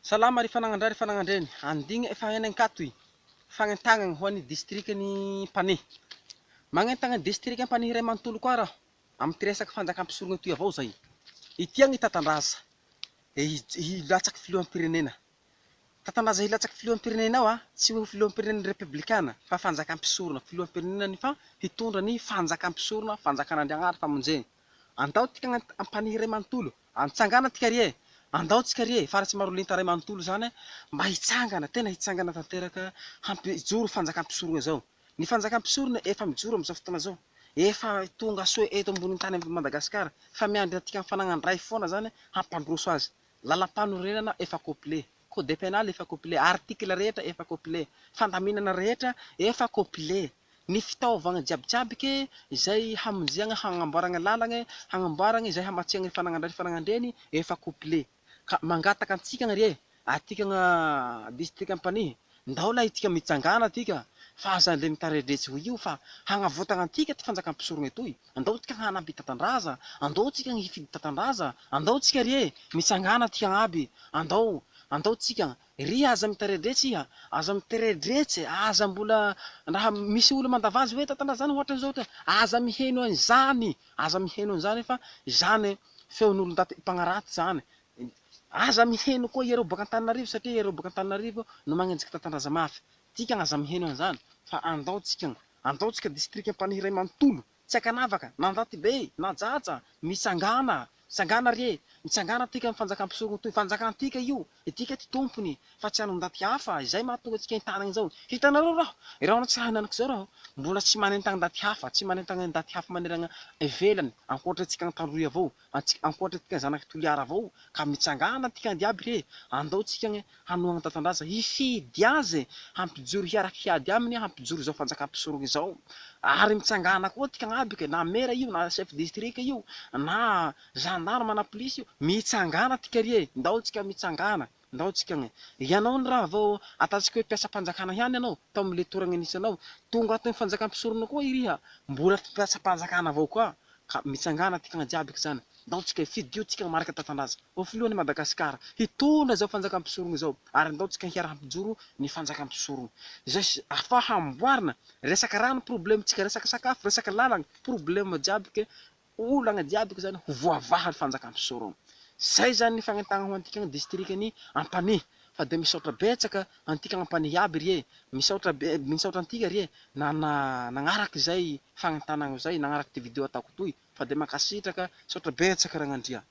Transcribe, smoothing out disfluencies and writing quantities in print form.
Salama ry fanagandreny andigny efa hainankato fagnentagna ho an'ny distrik'ny Pané. Magnentagna district Pané Ray Manontolo koa raho amin'ny resaky fanjakam-pisorona toy avao zay. Ity agny Tatandraza hilatsaky filoham-pirenena. Tatandraza hilatsaky filoham-pirenena ao tsy ho filoham-pirenena republikana fa fanjakam-pisorona. Filoham-pirenena fa hitondra ny fanjakam-pisorona, fanjakan'Andriagnara famonjeny. Andao tika Pané Ray Manontolo, antsangana tika rie. Andao tsika rie faratsy maro lenta Ray Manontolo zany mba hitsangana, tena hitsangana tanteraka hampijoro fanjakam-pisorona zao. Ny fanjakam-pisorona efa mijoro am'izao fotoana zao. Efa tonga soa eto ambony tany amin'ny Madagasikara fa miandry atika fanagnan-dray foana zany hampandroso azy. Lalam-panorenana efa complet, code pénal efa complet, article rehetra efa complet, fandaminana rehetra efa complet. Ny fitaovagna jiabijiaby ke izay hamonjena hagnamboarana lalagna, hagnamboarana izay hamatsiana fanagnan-dray efa complet. Ka mangataka antsika rie atika district Pané, ndao lahy tika mitsangana atika fa aza le mitaredretsy ho io fa hagnavotagna antika ty fanjakam-pisorona etoy. Andao tsika hanampy Tatandraza, andao tsika hifidy Tatandraza, andao tsika rie mitsangana tika agnaby, andao tsika ry aza mitaredretsy iha, aza mitaredretsy, aza mbola raha misy olo mandavazy hoe Tatandraza zany ohatra zao aza miheno an'izany, aza miheno an'izany fa zany feon'olon-daty mpagnaraty zany. Aza miheno koa iareo baka Antananarivo satria iareo baka Antananarivo no magnenjiky Tatandraza mafy. Tika aza miheno an'izany fa andao tsika district Pané Ray Manontolo, tsy akanavaka na Andaty be na Jaja mitsangana rie, mitsangana tika amin'ny fanjakam-pisorona toy. Fanjakantika io, etika ty tompony fa tsy anon-daty hafa. Izay mahatonga antsika hitanana izao. Hitanareo raho anatsika hananako zao raho mbola tsy manentagna daty hafa, tsy manentagna daty hafa manerana ivelany ankoatratsika tandroy avao, ankoatratsika zanaky Toliara avao ka mitsangana tika andiaby rie. Andao tsika hanohana Tatandraza hifidy azy hampijoro hiaraky hiady aminy hampijoro zao fanjakam-pisorona izao. Ary mitsangana koa tika agnaby na maire io na chef district io na gendarme na police io mitsangana tika rie. Ndao tsika mitsangana, ndao tsika ianao ny raha vao ataontsika hoe mpiasa-panjakana ihany ianao tao am'le toragna anisanao, tonga ato fanjakam-pisorona koa iriha mbola mpiasa-panjakana avao koa ka mitsangana tika ajiaby zany. Ndao tsika hifidy tsika marika Tatandraza ho filohan'ny Madagasikara hitondra zao fanjakam-pisorona zao, ary ndao tsika hiara-hampijoro ny fanjakam-pisorona zay afa hamboarina resaka rano problemtsika, resaka sakafo, resaka lalagna problème jiaby ke olagna jiaby zany ho voavaha ny fanjakam-pisorona. Zay zany ny fagnentagna ho antika distrik'ny Pané. Fa de misaotra betsaka antika Pané aby rie, misaotra antika rie nagnaraky zay fagnentanana zay, nagnaraky ty video ataoko toy fa de mankasitraka, misaotra betsaka Ragnandria.